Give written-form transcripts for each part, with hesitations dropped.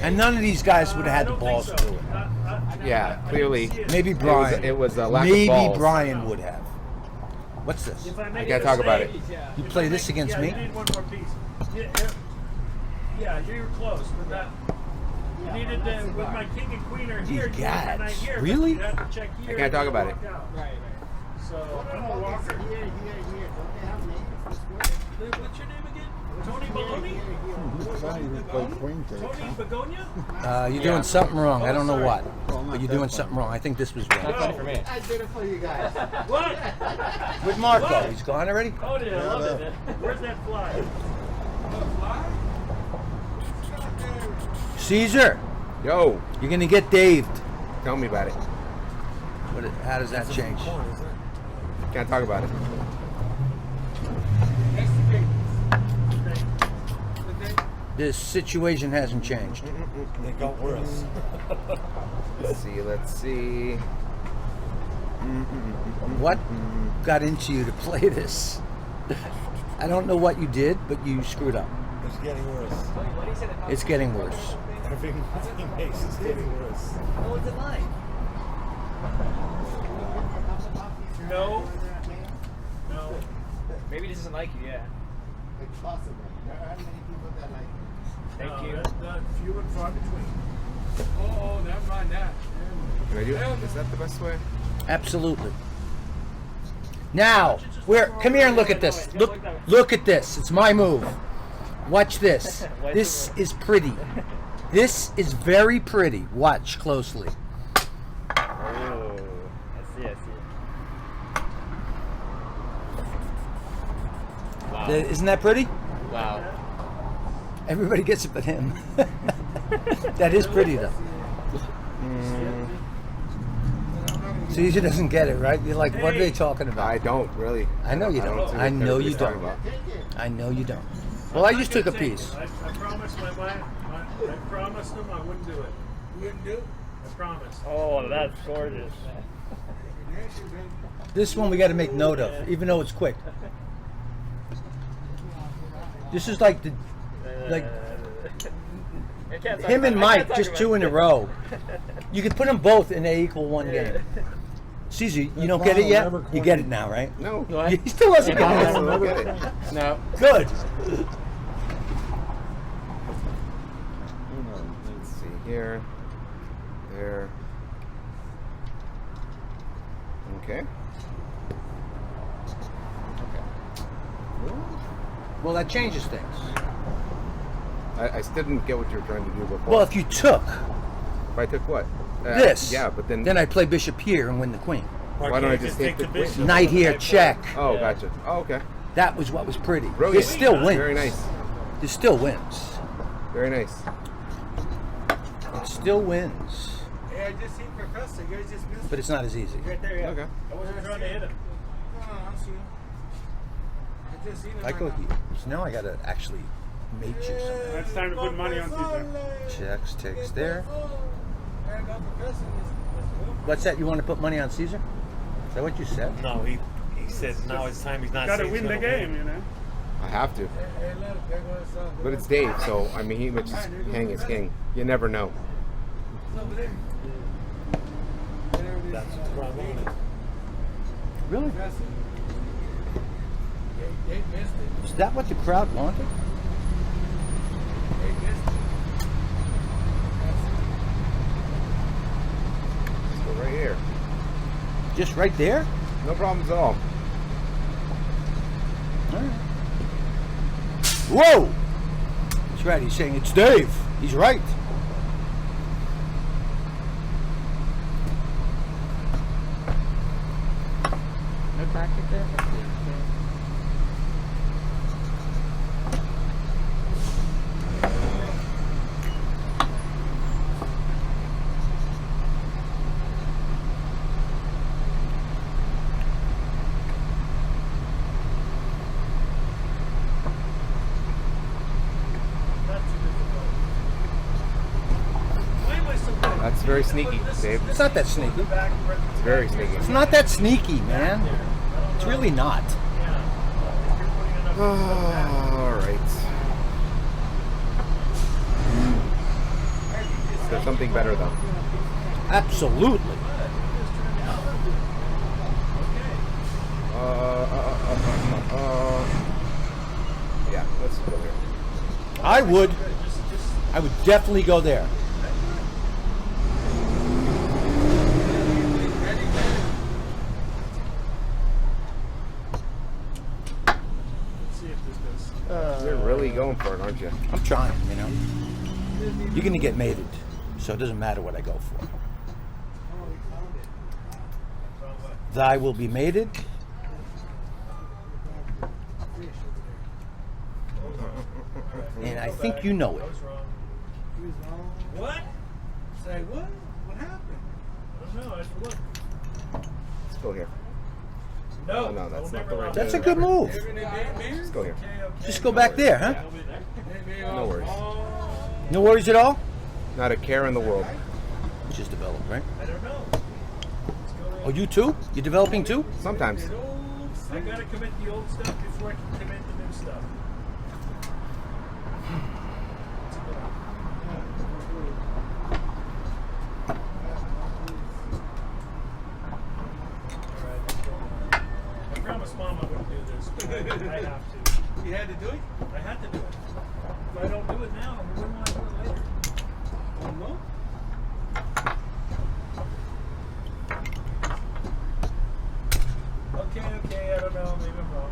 And none of these guys would have had the balls to do it. Yeah, clearly. Maybe Brian. It was a lack of Maybe balls. Brian would have. What's this? I gotta talk about it. You play this against me? You need one more piece. Yeah, you were close, but that. You needed to, with my king and queen are here. You got not here. really? You have to check here. I can't talk about it. Right. So I'm a walker. Here. Don't they have names? What's your name again? Tony Baloney? Tony Begonia? You're doing something wrong. I don't know what. But you're doing something wrong. I think this was wrong. Funny for me. I did it for you guys. What? With Marco. What? He's gone already? Oh, yeah, I love it. Where's that fly? Caesar, Yo, you're going to get Daved. tell me about it. How does that change? Can't talk about it. This situation hasn't changed. It got worse. Let's see. What got into you to play this? I don't know what you did, but you screwed up. It's getting worse. It's getting worse. Everything he makes is getting worse. What was it like? No. No. Maybe he doesn't like you, yeah. It's possible. There are many people that like it. Thank you. That's not few and far between. Oh, never mind that. Can I do it? Is that the best way? Absolutely. Now, come here and look at this. Look at this. It's my move. Watch this. This is pretty. This is very pretty. Watch closely. Oh, I see. Wow. Isn't that pretty? Wow. Everybody gets it but him. That is pretty though. Caesar doesn't get it, right? You're like, what are they talking about? I don't really. I know you I don't. see I what know you everybody's talking don't. about. I know you don't. Well, I just took a piece. I promised I promised him I wouldn't do it. You wouldn't do it? I promised. Oh, that's gorgeous. This one we got to make note of, even though it's quick. This is like the, like I can't talk him and about- I can't Mike, talk just about two in a row. You could put them both and they equal one game. Caesar, you don't get it yet? You get it now, right? No. He still hasn't got I it. don't get it. No. Good. Let's see here. There. Okay. Well, that changes things. I still didn't get what you were trying to do before. Well, if you took If I took what? this, Yeah, but then I play bishop here and win the queen. why don't I just take the bishop? Knight here, check. Oh, gotcha. Oh, okay. That was what was pretty. Brilliant. This still wins. Very nice. This still wins. Very nice. It still wins. Hey, I just seen Professor. You guys just missed But it's not as easy. right there. Yeah. Okay. I wasn't trying to hit him. No, I'm seeing. I just seen it. I go right here. So now I gotta actually mate you something. It's time to put money on Cesar. Checks, takes there. I got Professor. What's that? You want to put money on Caesar? Is that what you said? No, he said now it's time he's not Got to saying win he's the gonna game, you know. I have to. Hey, look, there goes. But it's Dave, so I mean, he would just hang his king. You never know. That's what the crowd wanted. Really? They missed it. Is that what the crowd wanted? They missed it. Let's go right here. Just right there? No problems at all. All right. Whoa! That's right. He's saying it's Dave. He's right. No tactic there? Why am I so good? That's very sneaky, Dave. It's not that sneaky. It's very sneaky. It's not that sneaky, man. It's really not. All right. something better though. Absolutely. Yeah, let's go here. I would definitely go there. See if this goes. You're really going for it, aren't you? I'm trying, you know. You're going to get mated, so it doesn't matter what I go for. Thy will be mated. And I think you know it. I was wrong. He was wrong. What? Say what? What happened? I don't know. I have to look. Let's go here. No, Oh, no, that's I'll not never the right allow That's a that. good move. Let's go here. Okay, okay. Just go back there, huh? I'll be there. No worries. No worries at all? Not a care in the world. Just develop, right? I don't know. Let's go Oh, you too? You're developing too? Sometimes. I gotta commit the old stuff before I can commit the new stuff. I promised Mom I wouldn't do this, but I have to. You had to do it? I had to do it. If I don't do it now, when will I do it later? Oh, no? Okay, I don't know, maybe I'm wrong.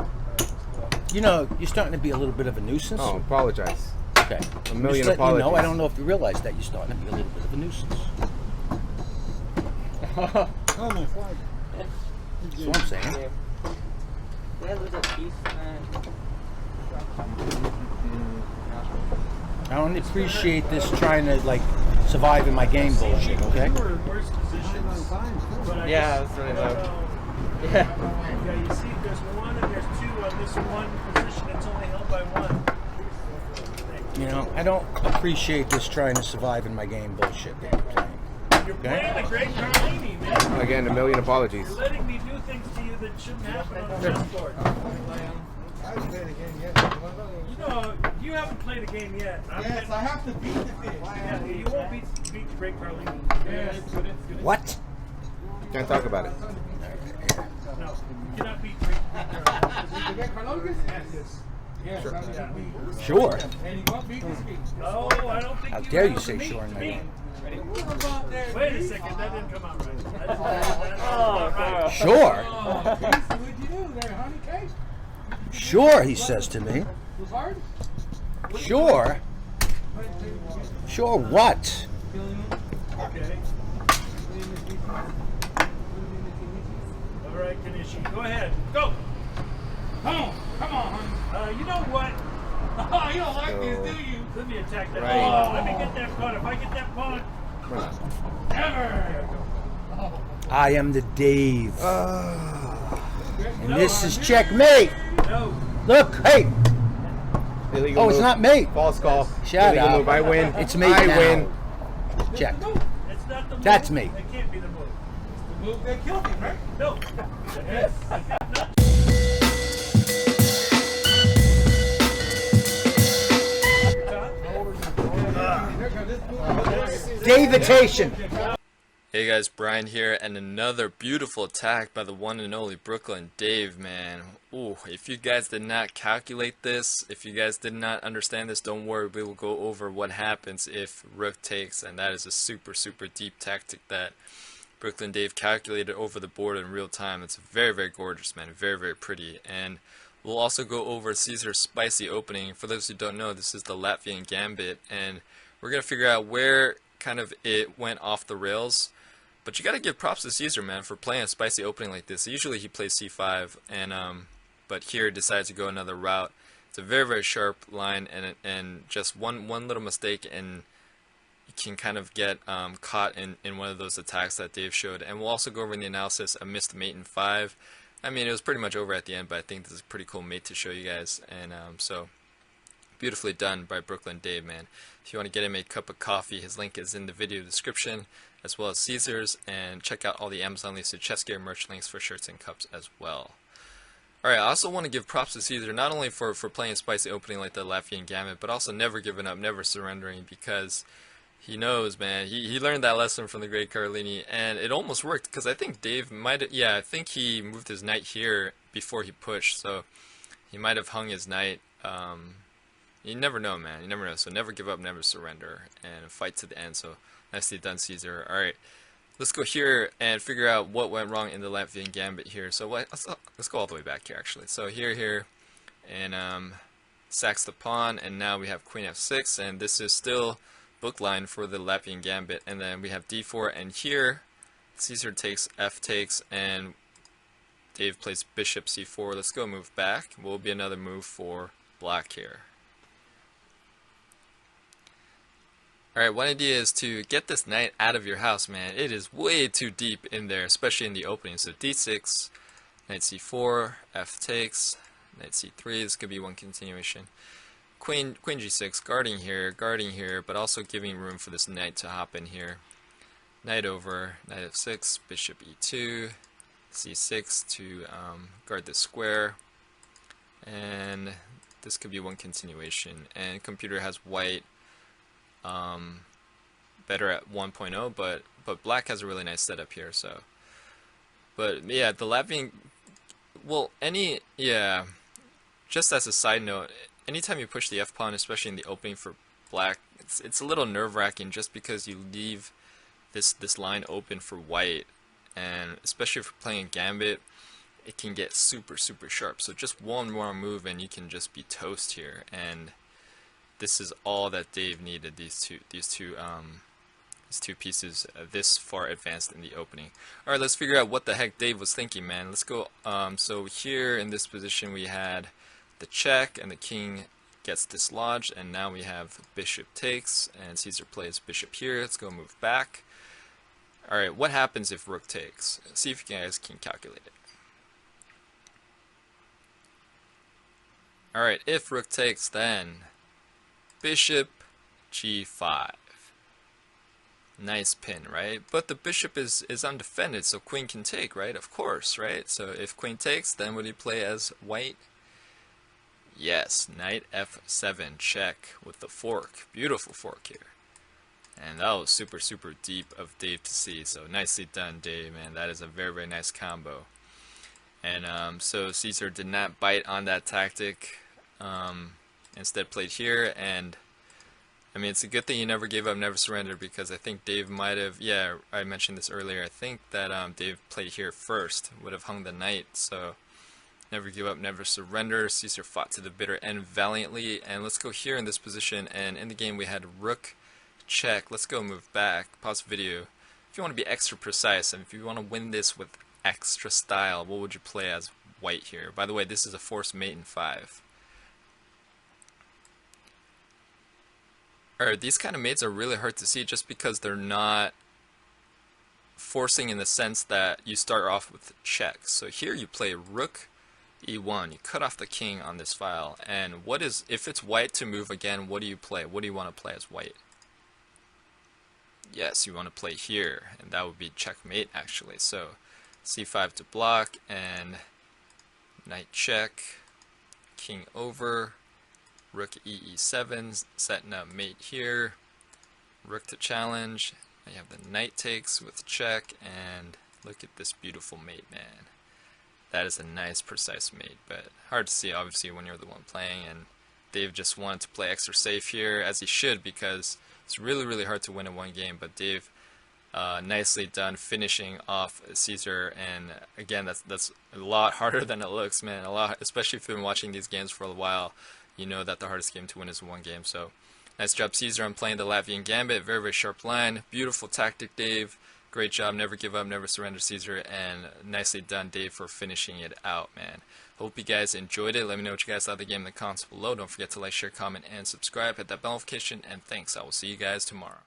Alright, let's go. You know, you're starting to be a little bit of a nuisance. Oh, apologize. Okay. A million Just letting you know, apologies. I don't know if you realize that you're starting to be a little bit of a nuisance. Oh, my flag. That's what I'm saying. That was a piece, man. I don't appreciate this trying to, like, survive in my game bullshit, okay? You were in worse positions. But I Yeah, just- that's really I don't loud. know. Yeah. Yeah, you see, there's one and there's two on this one position. It's only held by one. You know, I don't appreciate this trying to survive in my game bullshit that you're playing. You're Okay. playing the great Carlini, man. Again, a million apologies. You're letting me do things to you that shouldn't happen on the chessboard. I haven't played a game yet. You know, you haven't played a game yet. Yes, I have to beat the fish. Yeah, you won't beat the great Carlini. Yes. What? Can't talk about it. No, you cannot beat great Carlini. You get Carlocas? Yes. Yes, Sure. I will beat. Sure. And you won't beat the ski. Oh, I don't think How you dare you have say to meet sure in my me. game. Wait a second, that didn't come out right. That didn't Oh, come out right. Sure. Oh, Beast, what'd you do there, honey cake? Sure, he says to me. Was hard? Sure. Sure what? Okay. All right, Kanishi, go ahead. Go. Come on, honey. You know what? Oh, you don't like So- this, do you? Let me attack that. Right. Oh, let me get that pawn. If I get that pawn, Come on. Never. I am the Dave. And this is checkmate. no. Look, hey. Illegal Oh, it's move. not mate. False call. Shut Illegal up. move. I win. It's me I now. win. Check. It's not the move. That's me. It can't be the move. The move that killed him, right? No. Yes. There comes this move. Davitation. Hey guys, Brian here, and another beautiful attack by the one and only Brooklyn Dave, man. Ooh, if you guys did not calculate this, if you guys did not understand this, don't worry, we will go over what happens if Rook takes, and that is a super deep tactic that Brooklyn Dave calculated over the board in real time. It's very gorgeous, man, very pretty. And we'll also go over Cesar's spicy opening. For those who don't know, this is the Latvian Gambit, and we're going to figure out where kind of it went off the rails. But you gotta give props to Cesar, man, for playing a spicy opening like this. Usually he plays c5, and but here decides to go another route. It's a very sharp line, and just one little mistake, and you can kind of get caught in one of those attacks that Dave showed. And we'll also go over in the analysis a missed mate in 5. I mean, it was pretty much over at the end, but I think this is a pretty cool mate to show you guys. And so beautifully done by Brooklyn Dave, man. If you want to get him a cup of coffee, his link is in the video description, as well as Cesar's, and check out all the Amazon Lisa chess gear merch links for shirts and cups as well. Alright, I also want to give props to Cesar, not only for playing a spicy opening like the Latvian Gambit, but also never giving up, never surrendering, because he knows, man. He learned that lesson from the great Carlini, and it almost worked, because I think Dave might have, yeah, I think he moved his knight here before he pushed, so he might have hung his knight. You never know, man. You never know, so never give up, never surrender, and fight to the end. So nicely done, Cesar. Alright, let's go here and figure out what went wrong in the Latvian Gambit here. So let's go all the way back here, actually. So here, and sacks the pawn, and now we have queen f6, and this is still book line for the Latvian Gambit. And then we have d4, and here Cesar takes f takes, and Dave plays bishop c4. Let's go move back. Will be another move for black here. Alright, one idea is to get this knight out of your house, man. It is way too deep in there, especially in the opening. So d6, knight c4, f takes, knight c3. This could be one continuation. Queen g6, guarding here, but also giving room for this knight to hop in here. Knight over, knight f6, bishop e2, c6 to guard the square. And this could be one continuation. And computer has white better at 1.0, but black has a really nice setup here. So, but yeah, the Latvian, well, just as a side note, anytime you push the f pawn, especially in the opening for black, it's a little nerve-wracking just because you leave this line open for white, and especially if you're playing a gambit, it can get super sharp. So just one more move and you can just be toast here, and this is all that Dave needed. These two pieces this far advanced in the opening. All right, let's figure out what the heck Dave was thinking, man. Let's go. So here in this position we had the check, and the king gets dislodged, and now we have bishop takes, and Cesar plays bishop here. Let's go move back. All right, what happens if rook takes? See if you guys can calculate it. All right, if rook takes, then bishop g5. Nice pin, right? But the bishop is undefended, so queen can take, right? Of course, right? So if queen takes, then would he play as white? Yes, knight f7, check with the fork. Beautiful fork here. And that was super deep of Dave to see, so nicely done, Dave, man. That is a very nice combo. And so Cesar did not bite on that tactic, instead played here, and I mean, it's a good thing you never gave up, never surrendered, because I think Dave might have, yeah, I mentioned this earlier, I think that Dave played here first, would have hung the knight. So never give up, never surrender. Cesar fought to the bitter end valiantly. And let's go here in this position, and in the game we had rook check. Let's go move back, pause the video. If you want to be extra precise, and if you want to win this with extra style, what would you play as white here? By the way, this is a forced mate in 5. Alright, these kind of mates are really hard to see just because they're not forcing in the sense that you start off with checks. So here you play rook e1, you cut off the king on this file, and what is, if it's white to move again, what do you play? What do you want to play as white? Yes, you want to play here, and that would be checkmate actually. So c5 to block, and knight check, king over, rook e7, setting up mate here, rook to challenge, and you have the knight takes with check, and look at this beautiful mate, man. That is a nice precise mate, but hard to see obviously when you're the one playing, and Dave just wanted to play extra safe here, as he should, because it's really hard to win in one game. But Dave nicely done finishing off Cesar, and again, that's a lot harder than it looks, man. A lot, especially if you've been watching these games for a while. You know that the hardest game to win is one game. So nice job, Cesar, on playing the Latvian Gambit. Very sharp line. Beautiful tactic, Dave. Great job. Never give up, never surrender, Cesar. And nicely done, Dave, for finishing it out, man. Hope you guys enjoyed it. Let me know what you guys thought of the game in the comments below. Don't forget to like, share, comment, and subscribe. Hit that bell notification. And thanks. I will see you guys tomorrow.